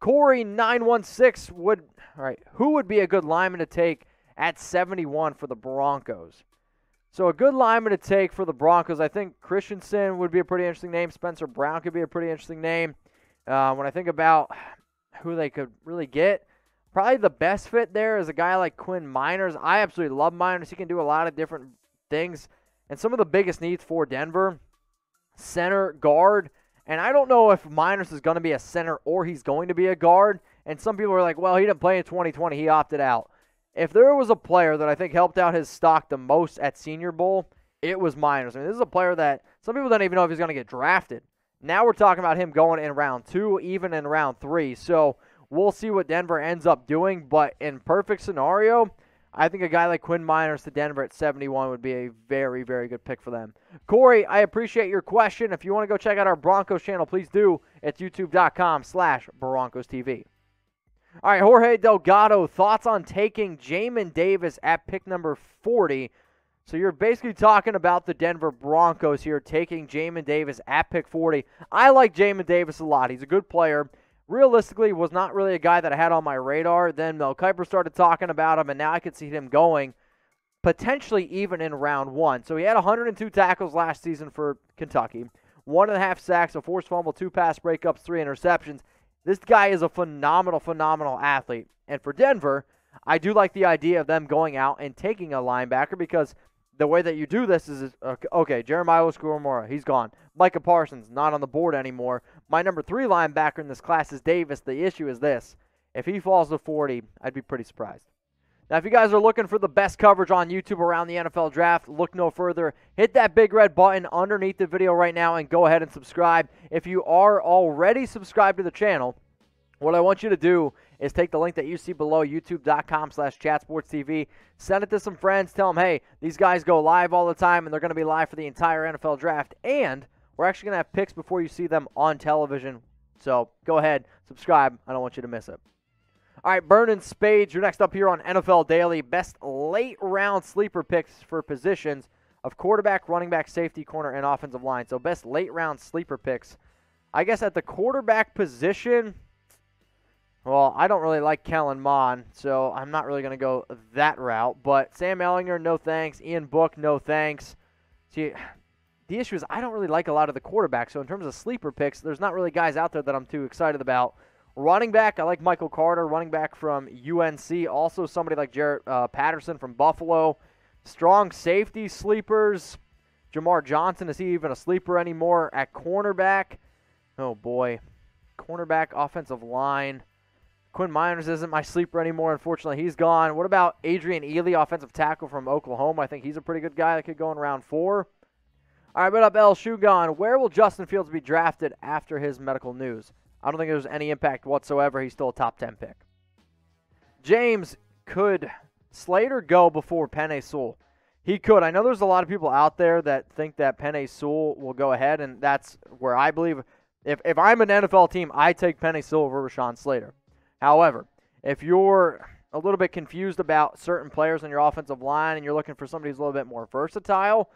Corey916 who would be a good lineman to take at 71 for the Broncos? So a good lineman to take for the Broncos, I think Christensen would be a pretty interesting name. Spencer Brown could be a pretty interesting name. When I think about who they could really get, probably the best fit there is a guy like Quinn Meinerz. I absolutely love Meinerz. He can do a lot of different things. And some of the biggest needs for Denver, center, guard. And I don't know if Meinerz is going to be a center or he's going to be a guard. And some people are like, well, he didn't play in 2020. He opted out. If there was a player that I think helped out his stock the most at Senior Bowl, it was Meinerz. I mean, this is a player that some people don't even know if he's going to get drafted. Now we're talking about him going in round 2, even in round 3. So we'll see what Denver ends up doing. But in perfect scenario, I think a guy like Quinn Meinerz to Denver at 71 would be a very, very good pick for them. Corey, I appreciate your question. If you want to go check out our Broncos channel, please do. It's youtube.com/BroncosTV. All right, Jorge Delgado, thoughts on taking Jamin Davis at pick number 40. So you're basically talking about the Denver Broncos here taking Jamin Davis at pick 40. I like Jamin Davis a lot. He's a good player. Realistically, was not really a guy that I had on my radar. Then Mel Kiper started talking about him, and now I could see him going potentially even in round 1. So he had 102 tackles last season for Kentucky, 1.5 sacks, a forced fumble, 2 pass breakups, 3 interceptions. This guy is a phenomenal athlete. And for Denver, I do like the idea of them going out and taking a linebacker because the way that you do this is, okay, Jeremiah Owusu-Koramoah, he's gone. Micah Parsons, not on the board anymore. My number 3 linebacker in this class is Davis. The issue is this. If he falls to 40, I'd be pretty surprised. Now, if you guys are looking for the best coverage on YouTube around the NFL Draft, look no further. Hit that big red button underneath the video right now and go ahead and subscribe. If you are already subscribed to the channel, what I want you to do is take the link that you see below, youtube.com/chatsportstv. Send it to some friends. Tell them, hey, these guys go live all the time, and they're going to be live for the entire NFL Draft. And we're actually going to have picks before you see them on television. So go ahead, subscribe. I don't want you to miss it. All right, Vernon Spades, you're next up here on NFL Daily. Best late-round sleeper picks for positions of quarterback, running back, safety, corner, and offensive line. So best late-round sleeper picks. I guess at the quarterback position, well, I don't really like Kellen Mond, so I'm not really going to go that route. But Sam Ehlinger, no thanks. Ian Book, no thanks. See, the issue is I don't really like a lot of the quarterbacks. So in terms of sleeper picks, there's not really guys out there that I'm too excited about. Running back, I like Michael Carter, running back from UNC. Also somebody like Jarrett Patterson from Buffalo. Strong safety sleepers. Jamar Johnson, is he even a sleeper anymore? At cornerback, oh boy. Cornerback, offensive line. Quinn Meinerz isn't my sleeper anymore. Unfortunately, he's gone. What about Adrian Ely, offensive tackle from Oklahoma? I think he's a pretty good guy that could go in round 4. All right, what up, El Shugon? Where will Justin Fields be drafted after his medical news? I don't think there's any impact whatsoever. He's still a top 10 pick. James, could Slater go before Penei Sewell? He could. I know there's a lot of people out there that think that Penei Sewell will go ahead, and that's where I believe if I'm an NFL team, I take Penei Sewell over Rashawn Slater. However, if you're a little bit confused about certain players on your offensive line and you're looking for somebody who's a little bit more versatile,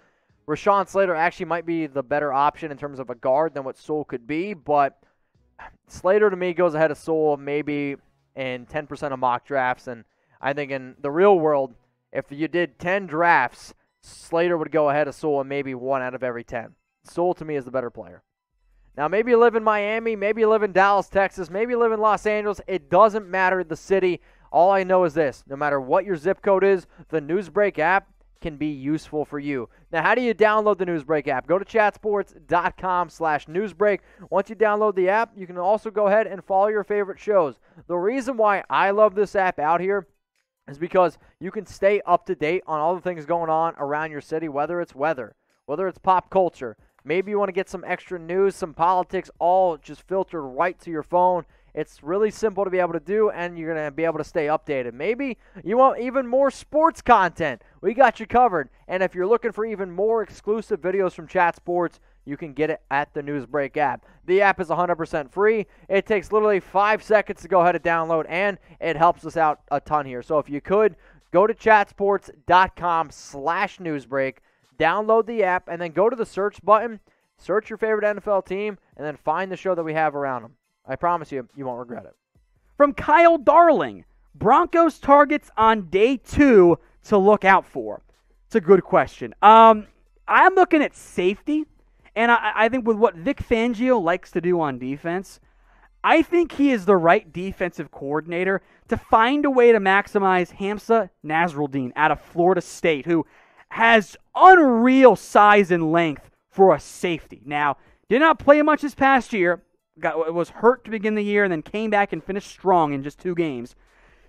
Rashawn Slater actually might be the better option in terms of a guard than what Sewell could be, but Slater, to me, goes ahead of Sewell maybe in 10% of mock drafts. And I think in the real world, if you did 10 drafts, Slater would go ahead of Sewell in maybe 1 out of every 10. Sewell, to me, is the better player. Now, maybe you live in Miami, maybe you live in Dallas, Texas, maybe you live in Los Angeles. It doesn't matter the city. All I know is this. No matter what your zip code is, the Newsbreak app can be useful for you. Now, how do you download the Newsbreak app? Go to chatsports.com/newsbreak. Once you download the app, you can also go ahead and follow your favorite shows. The reason why I love this app out here is because you can stay up to date on all the things going on around your city, whether it's weather, whether it's pop culture. Maybe you want to get some extra news, some politics, all just filtered right to your phone. It's really simple to be able to do, and you're going to be able to stay updated. Maybe you want even more sports content. We got you covered. And if you're looking for even more exclusive videos from Chat Sports, you can get it at the Newsbreak app. The app is 100% free. It takes literally 5 seconds to go ahead and download, and it helps us out a ton here. So if you could, go to chatsports.com/newsbreak, download the app, and then go to the search button, search your favorite NFL team, and then find the show that we have around them. I promise you, you won't regret it. From Kyle Darling, Broncos targets on day 2 to look out for. It's a good question. I'm looking at safety, and I think with what Vic Fangio likes to do on defense, I think he is the right defensive coordinator to find a way to maximize Hamsah Nasirildeen out of Florida State, who has unreal size and length for a safety. Now, did not play much this past year, was hurt to begin the year, and then came back and finished strong in just 2 games.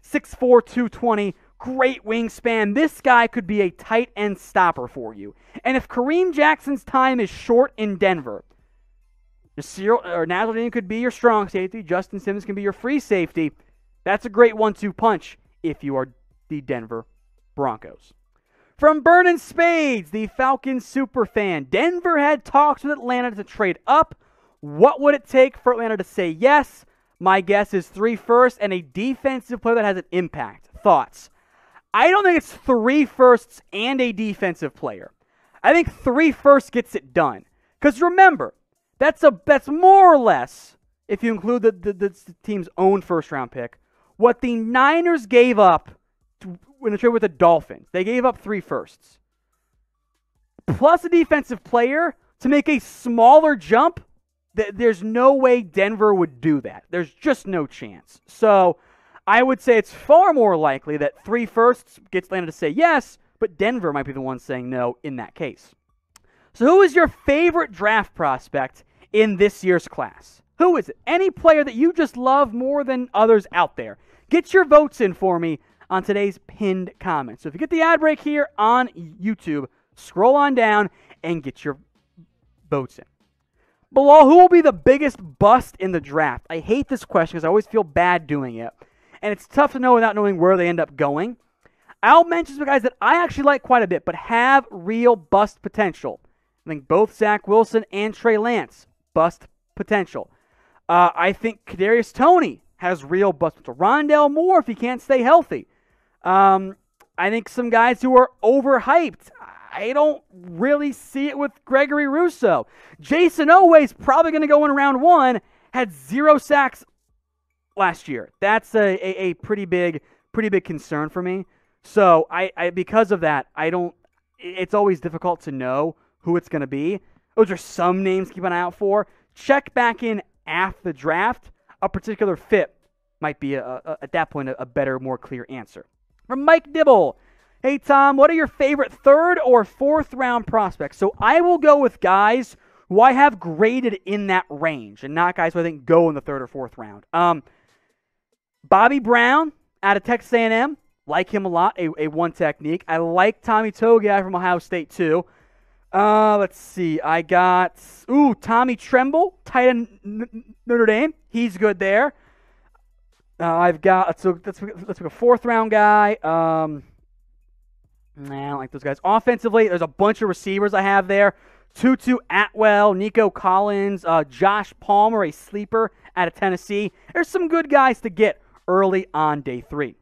6'4", 220, great wingspan. This guy could be a tight end stopper for you. And if Kareem Jackson's time is short in Denver, Nasirildeen could be your strong safety. Justin Simmons can be your free safety. That's a great 1-2 punch if you are the Denver Broncos. From Burnin' Spades, the Falcons superfan, Denver had talks with Atlanta to trade up. What would it take for Atlanta to say yes? My guess is 3 firsts and a defensive player that has an impact. Thoughts? I don't think it's 3 firsts and a defensive player. I think 3 firsts gets it done. Because remember, that's more or less, if you include the team's own first-round pick, what the Niners gave up in the trade with the Dolphins. They gave up 3 firsts. Plus a defensive player to make a smaller jump. There's no way Denver would do that. There's just no chance. So I would say it's far more likely that 3 firsts gets Atlanta to say yes, but Denver might be the one saying no in that case. So who is your favorite draft prospect in this year's class? Who is it? Any player that you just love more than others out there? Get your votes in for me on today's pinned comment. So if you get the ad break here on YouTube, scroll on down and get your votes in. Below, who will be the biggest bust in the draft? I hate this question because I always feel bad doing it. And it's tough to know without knowing where they end up going. I'll mention some guys that I actually like quite a bit, but have real bust potential. I think both Zach Wilson and Trey Lance, bust potential. I think Kadarius Toney has real bust potential. Rondale Moore, if he can't stay healthy. I think some guys who are overhyped. I don't really see it with Gregory Rousseau. Jason Oweh's probably going to go in round 1. Had 0 sacks last year. That's a pretty big concern for me. So I because of that, it's always difficult to know who it's going to be. Those are some names to keep an eye out for. Check back in after the draft. A particular fit might be, at that point, a better, more clear answer. From Mike Dibble. Hey, Tom, what are your favorite 3rd or 4th round prospects? So I will go with guys who I have graded in that range and not guys who I think go in the 3rd or 4th round. Bobby Brown out of Texas A&M. Like him a lot, a one technique. I like Tommy Togiai from Ohio State, too. Let's see. I got, Tommy Tremble, tight end Notre Dame. He's good there. I've got, let's look a 4th round guy. I don't like those guys. Offensively, there's a bunch of receivers I have there. Tutu Atwell, Nico Collins, Josh Palmer, a sleeper out of Tennessee. There's some good guys to get early on day 3.